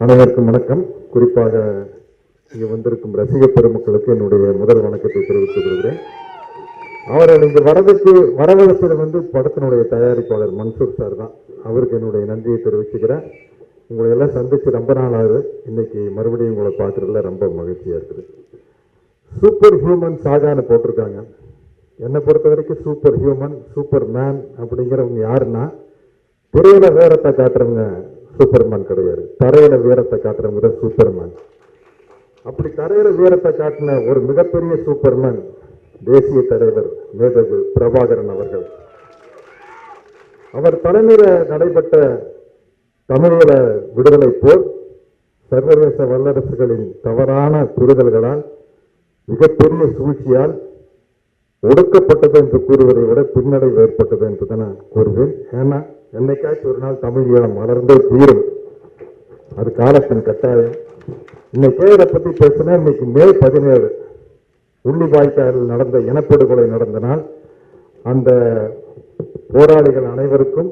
அனைவருக்கும் வணக்கம். குறிப்பாக இங்கே வந்திருக்கும் ரசிக பெருமக்களுக்கு என்னுடைய முதல் வணக்கத்தை தெரிவித்துக் கொள்கிறேன். அவர்கள் இங்கு வரவழைப்பது படத்தினுடைய தயாரிப்பாளர் மன்சூர் சார் தான். அவருக்கு என்னுடைய நன்றியை தெரிவிச்சுக்கிறேன். உங்களை எல்லாம் சந்திச்சு ரொம்ப நாள் ஆகுது. இன்னைக்கு மறுபடியும் உங்களை பார்க்கறதுல ரொம்ப மகிழ்ச்சியா இருக்குது. சூப்பர் ஹியூமன் சாகான்னு போட்டிருக்காங்க. என்னை பொறுத்த வரைக்கும் சூப்பர் ஹியூமன் சூப்பர் மேன் அப்படிங்கிறவங்க யாருன்னா, திரையில வீரத்தை காட்டுறவங்க சூப்பர்மேன் கிடையாது, தரையில வீரத்தை காட்டுறவங்க சூப்பர்மேன். அப்படி தரையில வீரத்தை காட்டின ஒரு மிகப்பெரிய சூப்பர்மேன் தேசிய தலைவர் மேதகு பிரபாகரன் அவர்கள். அவர் தலைமையில் நடைபெற்ற தமிழீழ விடுதலை போர் சர்வதேச வல்லரசுகளின் தவறான புரிதல்களால், மிகப்பெரிய சூழ்ச்சியால் ஒடுக்கப்பட்டது என்று கூறுவதை விட பின்னடைவு ஏற்பட்டது என்று நான் கூறுவேன். ஏன்னா என்னைக்காச்சும் ஒரு நாள் தமிழ் ஈழம் மலர்ந்தே தீரும். அது காலத்தின் கட்டாயம். இன்னைக்கு இதை பற்றி பேசினா, இன்னைக்கு மே 17 உள்ளிவாய்க்காலில் நடந்த இனப்படுகொலை நடந்த நாள். அந்த போராளிகள் அனைவருக்கும்,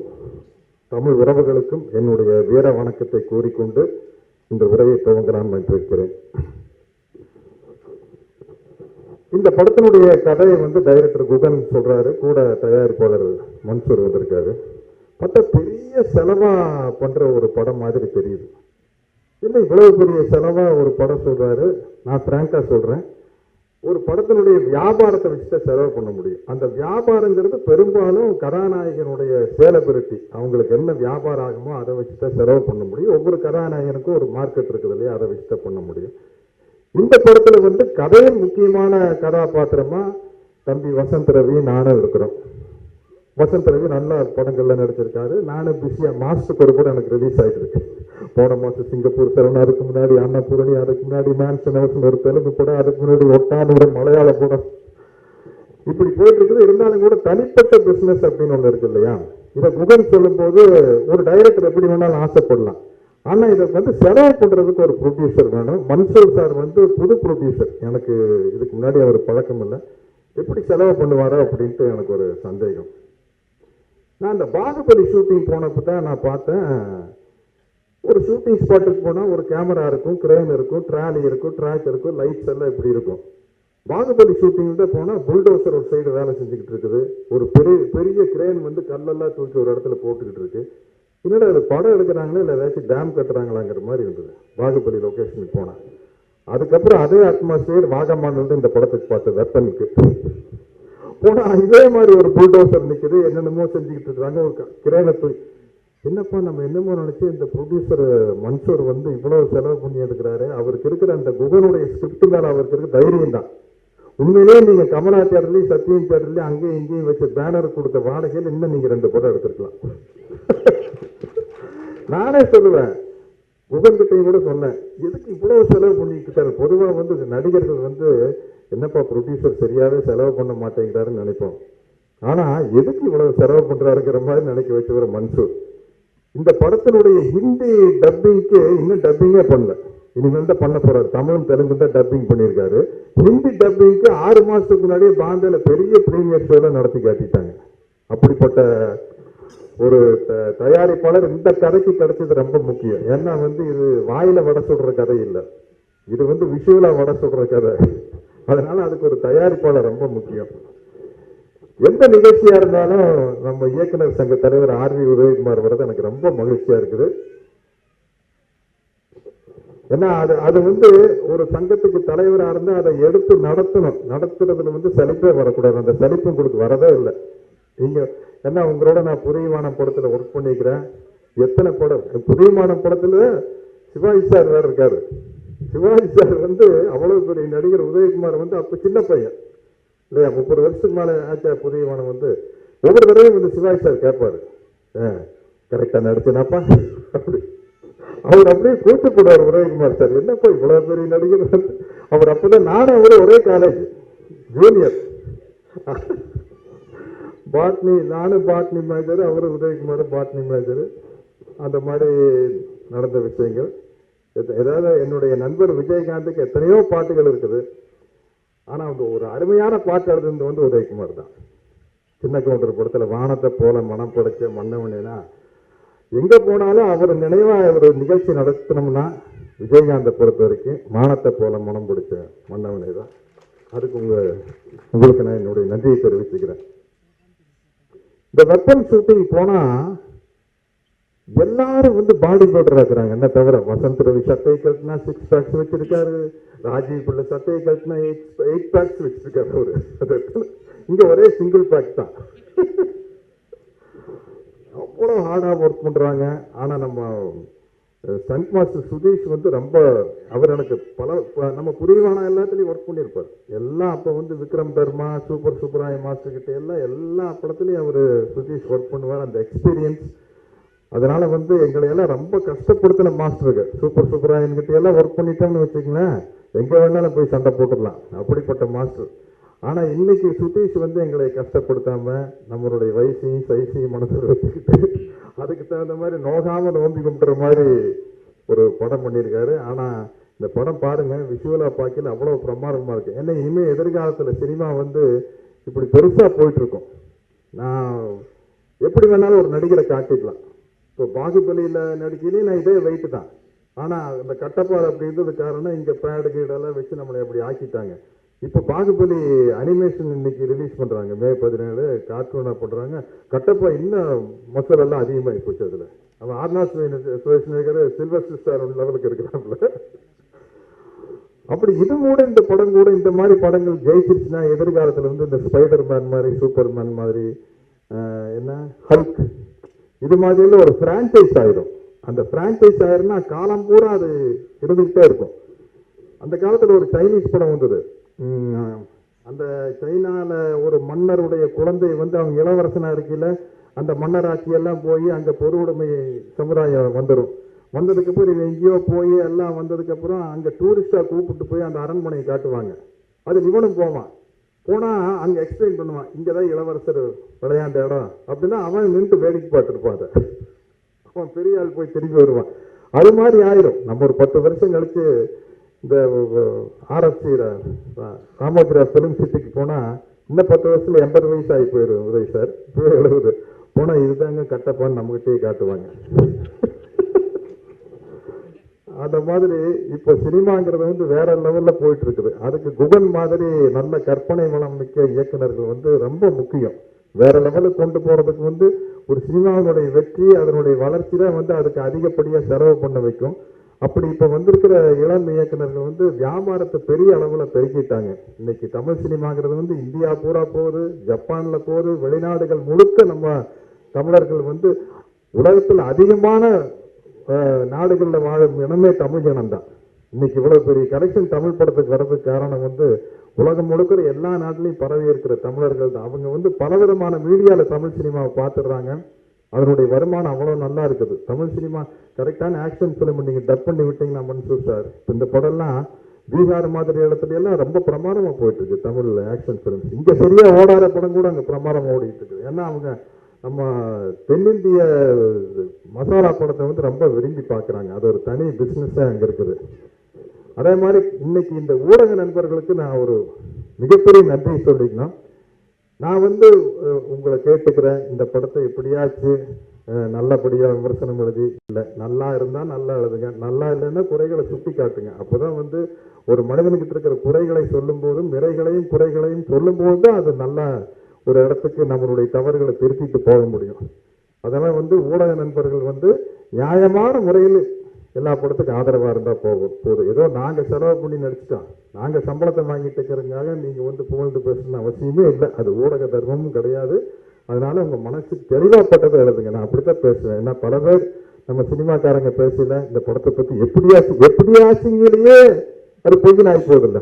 தமிழ் உறவுகளுக்கும் என்னுடைய வீர வணக்கத்தை கூறிக்கொண்டு இந்த உரையை துவங்க நான் வைத்திருக்கிறேன். இந்த படத்தினுடைய கதையை டைரக்டர் குகன் சொல்றாரு, கூட தயாரிப்பாளர் மன்சூர் வந்திருக்காரு. பார்த்தா பெரிய செலவா பண்ற ஒரு படம் மாதிரி தெரியுது. இல்லை, இவ்வளவு பெரிய செலவா ஒரு படம் சொல்றாரு. நான் பிராங்கா சொல்றேன், ஒரு படத்தினுடைய வியாபாரத்தை வச்சுதான் செலவு பண்ண முடியும். அந்த வியாபாரங்கிறது பெரும்பாலும் கதாநாயகனுடைய சேலபிலிட்டி, அவங்களுக்கு என்ன வியாபாரம் ஆகுமோ அதை வச்சுதான் செலவு பண்ண முடியும். ஒவ்வொரு கதாநாயகனுக்கும் ஒரு மார்க்கெட் இருக்குது இல்லையா, அதை வச்சுதான் பண்ண முடியும். இந்த படத்துல கதையின் முக்கியமான கதாபாத்திரமா தம்பி வசந்த் ரவி நானும் இருக்கிறோம். வசந்த் ரவி நல்ல படங்கள்ல நடிச்சிருக்காரு. நானும் பிஸியா மாசத்துக்கு ஒரு படம் எனக்கு ரிலீஸ் ஆகிட்டு இருக்கு. போன மாசம் சிங்கப்பூர் சரவணா, அதுக்கு முன்னாடி அன்னபூரணி, அதுக்கு முன்னாடி மேன்சன் அவசன் ஒரு தெலுங்கு படம், அதுக்கு முன்னாடி ஒட்டான ஒரு மலையாள படம், இப்படி போயிட்டு இருக்குது. இருந்தாலும் கூட தனிப்பட்ட பிசினஸ் அப்படின்னு ஒண்ணு இருக்கு இல்லையா. இதை குகன் சொல்லும் போது ஒரு டைரக்டர் எப்படி வேணாலும் ஆசைப்படலாம். ஆனா இதை செலவு பண்றதுக்கு ஒரு ப்ரொடியூசர் வேணும். மன்சூர் சார் புது ப்ரொடியூசர். எனக்கு இதுக்கு முன்னாடி அவர் பழக்கம் இல்லை. எப்படி செலவு பண்ணுவாரோ அப்படின்ட்டு எனக்கு ஒரு சந்தேகம். நான் இந்த பாகுபலி ஷூட்டிங் போனப்போ தான் நான் பார்த்தேன், ஒரு ஷூட்டிங் ஸ்பாட்டுக்கு போனால் ஒரு கேமரா இருக்கும், கிரேன் இருக்கும், ட்ராலி இருக்கும், ட்ராக் இருக்கும், லைட்ஸ் எல்லாம் இப்படி இருக்கும். பாகுபலி ஷூட்டிங் தான் போனால் புல்டோசர் ஒரு சைடு வேலை செஞ்சுக்கிட்டு இருக்குது. ஒரு பெரிய கிரேன் கல்லெல்லாம் தூக்கி ஒரு இடத்துல போட்டுக்கிட்டு இருக்கு. என்னடா அது படம் எடுக்கிறாங்களா இல்லை ஏதாச்சும் டேம் கட்டுறாங்களாங்கிற மாதிரி இருந்தது பாகுபலி லொக்கேஷனுக்கு போனால். அதுக்கப்புறம் அதே அட்மாஸ்பியர் வாகமான் இந்த படத்துக்கு பார்த்த வெப்பனுக்கு போனா இதே மாதிரி ஒரு புல்டோசர் நிற்குது, என்னென்னமோ செஞ்சுக்கிட்டு இருக்காங்க. ஒரு கிரேனை என்னப்பா நம்ம என்னமோ நினைச்சு இந்த ப்ரொடியூசர் மன்சூர் இவ்வளவு செலவு பண்ணி எடுக்கிறாரு. அவருக்கு இருக்கிற அந்த குகனுடைய ஸ்கிரிப்ட் மேல அவருக்கு இருக்க தைரியம் தான். உண்மையிலேயே நீங்க கமலா தேட்டர்லயும் சத்தியம் தேட்டர்லயும் அங்கேயும் இங்கேயும் வச்ச பேனர் கொடுத்த வாடகையில் இன்னும் நீங்க 2 படம் எடுத்திருக்கலாம். நானே சொல்லுவேன், குகன்கிட்டையும் கூட சொன்னேன், எதுக்கு இவ்வளவு செலவு பண்ணிட்டு இருக்காரு. பொதுவாக நடிகர்கள் என்னப்பா ப்ரொடியூசர் சரியாவே செலவு பண்ண மாட்டேங்கிறாருன்னு நினைப்போம். ஆனா எதுக்கு இவ்வளவு செலவு பண்றாருங்கிற மாதிரி நினைக்க வச்சவர் மன்சூர். இந்த படத்தினுடைய ஹிந்தி டப்பிங்க்கு இன்னும் டப்பிங்கே பண்ணல, இனிமேல் தான் பண்ண போறாரு. தமிழும் தெலுங்கு தான் டப்பிங் பண்ணியிருக்காரு. ஹிந்தி டப்பிங்க்கு 6 மாசத்துக்கு முன்னாடியே பாம்பேல பெரிய பிரீமியர் ஷோல நடத்தி காட்டிட்டாங்க. அப்படிப்பட்ட ஒரு தயாரிப்பாளர் இந்த கதைக்கு கிடைச்சது ரொம்ப முக்கியம். ஏன்னா இது வாயில வடை சொல்ற கதை இல்லை, இது விஷுவலா வடை சொல்ற கதை. அதனால அதுக்கு ஒரு தயாரிப்பாளர் ரொம்ப முக்கியம். எந்த நிகழ்ச்சியா இருந்தாலும் நம்ம இயக்குனர் சங்க தலைவர் ஆர்வி உதயகுமார் வரது எனக்கு ரொம்ப மகிழ்ச்சியா இருக்குது. ஏன்னா அது ஒரு சங்கத்துக்கு தலைவரா இருந்தா அதை எடுத்து நடத்தணும். நடத்துறதுல சலிப்பே வரக்கூடாது. அந்த சலிப்பும் கொடுத்து வரவே இல்லை. நீங்க ஏன்னா உங்களோட நான் புதியமானம் படத்துல ஒர்க் பண்ணிக்கிறேன். எத்தனை படம், புதியமானம் படத்துல சிவாஜி சார் வேற இருக்காரு. சிவாஜி சார் அவ்வளவு பெரிய நடிகர். உதயகுமார் அப்ப சின்ன பையன் இல்லையா, 30 வருஷத்துக்கு மேல ஆச்சா. புதியமானம் ஒவ்வொரு தடவையும் சிவாஜி சார் கேட்பாரு, கரெக்டா நடிச்சேனாப்பா அப்படி. அவர் அப்படியே கூச்சப்படுவார் உதயகுமார் சார், என்னப்பா இவ்வளவு பெரிய நடிகர். அவர் அப்பதான் நானும் அவரு ஒரே காலேஜ் ஜூனியர். பாட்னி, நானும் பாட்னி மேஜர், அவரு உதயகுமார் பாட்னி மேஜர். அந்த மாதிரி நடந்த விஷயங்கள். ஏதாவது என்னுடைய நண்பர் விஜயகாந்துக்கு எத்தனையோ பாட்டுகள் இருக்குது. ஆனா ஒரு அருமையான பாட்டு எழுதுனது உதயகுமார் தான். சின்ன கவுண்டர் படத்துல வானத்தை போல மனம் படைச்ச மன்னவனா எங்க போனாலும் அவர் நினைவா ஒரு நிகழ்ச்சி நடத்தணும்னா விஜயகாந்தை பொறுத்த வரைக்கும் மானத்தை போல மனம் பிடிச்ச மன்னவனே தான். அதுக்கு உங்களுக்கு நான் என்னுடைய நன்றியை தெரிவிச்சுக்கிறேன். இந்த வெப்பன் ஷூட்டிங் போனா எல்லாரும் பாடி பில்டர் இருக்கிறாங்க. என்ன தவிர வசந்த் ரவி சட்டையை கட்டினா 6 பேக்ஸ் வச்சிருக்காரு, ராஜீவ் பிள்ளை சட்டையை கட்டினா 8 பேக்ஸ் வச்சிருக்காரு. அவரு இங்க ஒரே சிங்கிள் பேக் தான். அவ்வளோ ஹார்டா ஒர்க் பண்றாங்க. ஆனா நம்ம ஸ்டண்ட் மாஸ்டர் சுதீஷ் ரொம்ப அவர் எனக்கு நம்ம புரியவான எல்லாத்துலயும் ஒர்க் பண்ணியிருப்பார். எல்லாம் அப்ப விக்ரம் தர்மா, சூப்பர் சூப்பராய மாஸ்டர் கிட்ட எல்லா படத்துலயும் அவரு சுதீஷ் ஒர்க் பண்ணுவார். அந்த எக்ஸ்பீரியன்ஸ் அதனால எங்களை எல்லாம் ரொம்ப கஷ்டப்படுத்தின மாஸ்டர்கள். சூப்பர் சூப்பராயன் கிட்ட எல்லாம் ஒர்க் பண்ணிட்டோம்னு வச்சுக்கங்களேன், எங்க வேணாலும் போய் சண்டை போட்டுடலாம், அப்படிப்பட்ட மாஸ்டர். ஆனா இன்னைக்கு சுதீஷ் எங்களை கஷ்டப்படுத்தாம நம்மளுடைய வயசையும் சைஸையும் மனசில் வச்சுக்கிட்டு அதுக்கு தகுந்த மாதிரி நோகாம நோம்பி கும்பிடுற மாதிரி ஒரு படம் பண்ணியிருக்காரு. ஆனா இந்த படம் பாருங்க, விஷுவலா பார்க்கல அவ்வளவு பிரமாதமா இருக்கு. ஏன்னா இனிமே எதிர்காலத்துல சினிமா இப்படி பெருசா போயிட்டு இருக்கும். நான் எப்படி வேணாலும் ஒரு நடிகரை காட்டிக்கலாம். இப்போ பாகுபலியில நடிக்கையிலேயே நான் இதே வெயிட்டு தான். ஆனா இந்த கட்டப்பாடு அப்படி இருந்தது காரணம் இங்க பேடு கீடெல்லாம் வச்சு நம்மளை அப்படி ஆக்கிட்டாங்க. இப்போ பாகுபலி அனிமேஷன் இன்னைக்கு ரிலீஸ் பண்றாங்க, மே 17 கார்ட்டூனா பண்றாங்க. கட்டப்பா இன்னும் மசாலா எல்லாம் அதிகமாகி போச்சு. அதுல அவன் ஆர்னால்ட் ஷ்வார்ஸ்நெகர் சில்வர் ஸ்டார் லெவலுக்கு இருக்கிறாப்புல. அப்படி இது கூட இந்த படம் கூட இந்த மாதிரி படங்கள் ஜெயிச்சிருச்சுன்னா எதிர்காலத்துல இந்த ஸ்பைடர் மேன் மாதிரி, சூப்பர் மேன் மாதிரி, என்ன ஹல்க் இது மாதிரி ஒரு பிரான்சைஸ் ஆயிடும். அந்த பிரான்சைஸ் ஆயிருந்தா காலம் பூரா அது இருந்துகிட்டே இருக்கும். அந்த காலத்துல ஒரு சைனீஸ் படம் வந்தது. அந்த சைனால ஒரு மன்னருடைய குழந்தை அவங்க இளவரசனா இருக்கையில அந்த மன்னர் ஆட்சி எல்லாம் போய் அங்க பொது உடைமை சமுதாயம் வந்துடும். வந்ததுக்கு அப்புறம் இவன் எங்கேயோ போய் எல்லாம் வந்ததுக்கு அப்புறம் அங்க டூரிஸ்டா கூப்பிட்டு போய் அந்த அரண்மனையை காட்டுவாங்க. அது இவனும் போவான். போனா அங்க எக்ஸ்பிளைன் பண்ணுவான், இங்கதான் இளவரசர் விளையாண்ட இடம் அப்படின்னா அவன் நின்று வேடிக்கை பார்த்துருப்பான். அவன் பெரிய ஆள் போய் திரும்பி வருவான். அது மாதிரி ஆயிரும். நம்ம ஒரு 10 வருஷம் கழிச்சு இந்த ஆர்எஸ்சி ராமபுரா பிலிம் சிட்டிக்கு போனா இன்னும் 10 வருஷத்துல 80 வயசு ஆகி போயிடும் உதய் சார். இப்போ 70 போனா இதுதாங்க கட்டப்பான்னு நம்மகிட்டே காட்டுவாங்க. அந்த மாதிரி இப்ப சினிமாங்கிறது வேற லெவல்ல போயிட்டு இருக்குது. அதுக்கு குகன் மாதிரி நல்ல கற்பனை வளம் மிக்க இயக்குநர்கள் ரொம்ப முக்கியம். வேற லெவலுக்கு கொண்டு போறதுக்கு ஒரு சினிமாவினுடைய வெற்றி அதனுடைய வளர்ச்சி தான் அதுக்கு அதிகப்படியா செலவு பண்ண வைக்கும். அப்படி இப்ப வந்திருக்கிற இளம் இயக்குநர்கள் வியாபாரத்தை பெரிய அளவுல பெருக்கிட்டாங்க. இன்னைக்கு தமிழ் சினிமாங்கிறது இந்தியா பூரா போகுது, ஜப்பான்ல போகுது, வெளிநாடுகள் முழுக்க நம்ம தமிழர்கள் உலகத்தில் அதிகமான நாடுகள்ல வாழும் இனமே தமிழ் இனம் தான். இன்னைக்கு இவ்வளவு பெரிய கலெக்ஷன் தமிழ் படத்துக்கு வர்றதுக்கு காரணம் உலகம் முழுக்கிற எல்லா நாட்டிலையும் பரவி இருக்கிற தமிழர்கள் தான். அவங்க பலவிதமான மீடியால தமிழ் சினிமாவை பார்த்துடுறாங்க. அதனுடைய வருமானம் அவ்வளவு நல்லா இருக்குது. தமிழ் சினிமா கரெக்டான ஆக்ஷன் பிலிம் நீங்க டப் பண்ணி விட்டீங்கன்னா மன்சூர் சார், இந்த படம்லாம் பீகார் மாதிரி இடத்துல எல்லாம் ரொம்ப பிரமாதமா போயிட்டு இருக்கு தமிழ்ல ஆக்ஷன் பிலிம். இங்க சரியா ஓடாத படம் கூட அங்க பிரமாதமா ஓடிட்டு இருக்கு. ஏன்னா அவங்க நம்ம தென்னிந்திய மசாலா படத்தை ரொம்ப விரும்பி பார்க்குறாங்க. அது ஒரு தனி பிஸ்னஸாக அங்கே இருக்குது. அதே மாதிரி இன்னைக்கு இந்த ஊடக நண்பர்களுக்கு நான் ஒரு மிகப்பெரிய நன்றி சொல்லிக்கணும். நான் உங்களை கேட்டுக்கிறேன், இந்த படத்தை எப்படியாச்சு நல்லபடியாக விமர்சனம் எழுதி, இல்லை நல்லா இருந்தால் நல்லா எழுதுங்க, நல்லா இல்லைன்னா குறைகளை சுட்டி காட்டுங்க. அப்போதான் ஒரு மனிதனுக்கிட்ட இருக்கிற குறைகளை சொல்லும் போதும் நிறைகளையும் குறைகளையும் சொல்லும் போது தான் அது நல்லா ஒரு இடத்துக்கு நம்மளுடைய தவறுகளை திருத்திட்டு போக முடியும். அதெல்லாம் ஊடக நண்பர்கள் நியாயமான முறையில் எல்லா படத்துக்கும் ஆதரவா இருந்தா போதும். ஏதோ நாங்க செலவு பண்ணி நடிச்சிட்டோம், நாங்க சம்பளத்தை வாங்கிட்டு இருக்கிறதுக்காக நீங்க புகழ்ந்து பேசணும்னு அவசியமே இல்லை. அது ஊடக தர்மமும் கிடையாது. அதனால உங்க மனசுக்கு தெளிவாப்பட்டதை எழுதுங்க. நான் அப்படித்தான் பேசுவேன். ஏன்னா பல பேர் நம்ம சினிமாக்காரங்க பேசல இந்த படத்தை பத்தி எப்படியாச்சுங்களையே அது பொய்யின் ஆகி போதில்லை.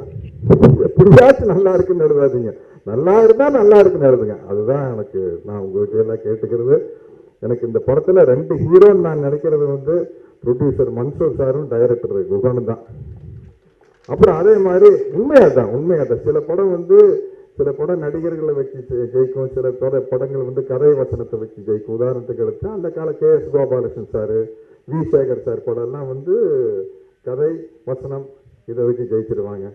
எப்படியாச்சும் நல்லா இருக்குன்னு எழுதாதீங்க, நல்லா இருந்தா நல்லா இருக்குன்னு எழுதுங்க. அதுதான் எனக்கு நான் உங்ககிட்ட எல்லாம் கேட்டுக்கிறது. எனக்கு இந்த படத்துல 2 ஹீரோன்னு நான் நினைக்கிறது ப்ரொடியூசர் மன்சூர் சாரும் டைரக்டர் குகனும் தான். அப்புறம் அதே மாதிரி உண்மையாதான் சில படம் சில படம் நடிகர்களை வச்சு ஜெயிக்கும், சில படங்கள் கதை வசனத்தை வச்சு ஜெயிக்கும். உதாரணத்துக்கு எடுத்தா அந்த கால KS Gopalakrishnan sir, V Sekhar sir படம் எல்லாம் கதை வசனம் இதை வச்சு ஜெயிச்சிருவாங்க.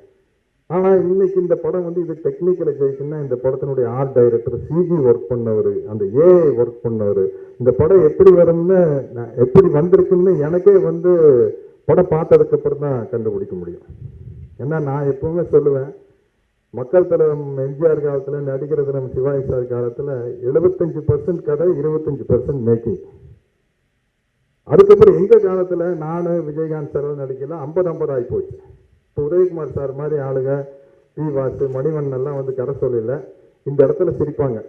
ஆனா இன்னைக்கு இந்த படம் இது டெக்னிக்கலை ஜெயிக்குன்னா இந்த படத்தினுடைய ஆர்ட் டைரக்டர், CG ஒர்க் பண்ணவர், அந்த AI ஒர்க் பண்ணவர், இந்த படம் எப்படி வரும்னு எப்படி வந்திருக்குன்னு எனக்கே வந்து படம் பார்த்ததுக்கு அப்புறம் தான் கண்டுபிடிக்க முடியும். ஏன்னா நான் எப்பவுமே சொல்லுவேன், மக்கள் தலைவர் எம்ஜிஆர் காலத்துல, நடிகர் தினம் சிவாஜி சார் காலத்துல 75% கதை, 25% மேக்கிங். அதுக்கப்புறம் எங்க காலத்துல நானு விஜயகாந்த் சார் நடிக்கல 50-50 ஆகி போச்சு. இப்போ உதயகுமார் சார் மாதிரி ஆளுங்க, டி வாசு, மணிவண்ணன் எல்லாம் வந்து கதை சொல்லல, இந்த இடத்துல சிரிப்பாங்க.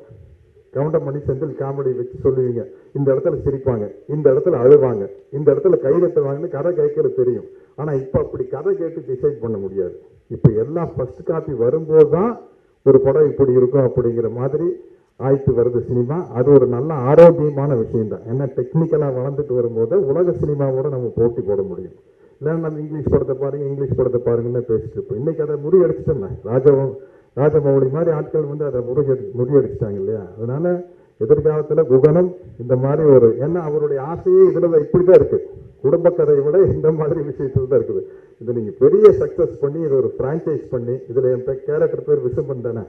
கவுண்டமணி செந்தில் காமெடி வச்சு சொல்லுவீங்க, இந்த இடத்துல சிரிப்பாங்க, இந்த இடத்துல அழுவாங்க, இந்த இடத்துல கைதட்டுவாங்கன்னு கதை கேட்கறது தெரியும். ஆனா இப்ப அப்படி கதை கேட்டு டிசைட் பண்ண முடியாது. இப்ப எல்லாம் ஃபர்ஸ்ட் காப்பி வரும்போது தான் ஒரு படம் இப்படி இருக்கும் அப்படிங்கிற மாதிரி ஆயிட்டு வருது சினிமா. அது ஒரு நல்ல ஆரோக்கியமான விஷயம் தான். ஏன்னா டெக்னிக்கலா வளர்ந்துட்டு வரும்போது உலக சினிமாவோட நம்ம போட்டி போட முடியும். இல்லைன்னா நம்ம இங்கிலீஷ் படத்தை பாருங்க, இங்கிலீஷ் படத்தை பாருங்கன்னு பேசிட்டு இருப்போம். இன்னைக்கு அதை முறியடிச்சிட்டோம்னா ராஜமௌழி மாதிரி ஆட்கள் வந்து அதை முறியடிச்சிட்டாங்க இல்லையா? அதனால எதிர்காலத்துல குகனும் இந்த மாதிரி ஒரு, ஏன்னா அவருடைய ஆசையே இதுல இப்படிதான் இருக்கு, குடும்ப கதையை விட இந்த மாதிரி விஷயத்துல தான் இருக்குது. இது நீங்க பெரிய சக்சஸ் பண்ணி இது ஒரு பிரான்ச்சைஸ் பண்ணி, இதுல என் கேரக்டர் பேர் விசும்பன் தானே,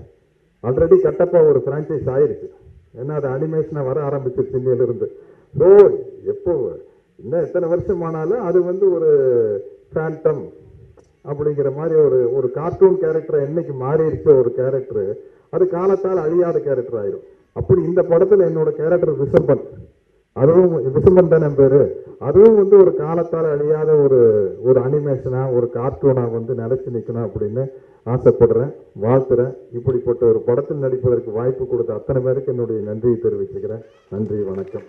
ஆல்ரெடி கட்டப்பா ஒரு பிரான்ச்சைஸ் ஆயிடுச்சு. ஏன்னா அது அனிமேஷனா வர ஆரம்பிச்சிருச்சு இன்னையிலிருந்து. ஸோ எப்போ இன்னும் எத்தனை வருஷம் ஆனாலும் அது வந்து ஒரு ஃபேண்டம் அப்படிங்கிற மாதிரி ஒரு கார்ட்டூன் கேரக்டர் என்னைக்கு மாறிடுச்சோ ஒரு கேரக்டர், அது காலத்தால் அழியாத கேரக்டர் ஆயிடும். அப்படி இந்த படத்துல என்னோட கேரக்டர் விசும்பன், அதுவும் விசும்பன் தானே பேரு, அதுவும் வந்து ஒரு காலத்தால் அழியாத ஒரு அனிமேஷனா ஒரு கார்ட்டூனா வந்து நிலைச்சு நிற்கணும் அப்படின்னு ஆசைப்படுறேன், வாழ்த்துறேன். இப்படிப்பட்ட ஒரு படத்தில் நடிப்பதற்கு வாய்ப்பு கொடுத்த அத்தனை பேருக்கு என்னுடைய நன்றியை தெரிவிச்சுக்கிறேன். நன்றி, வணக்கம்.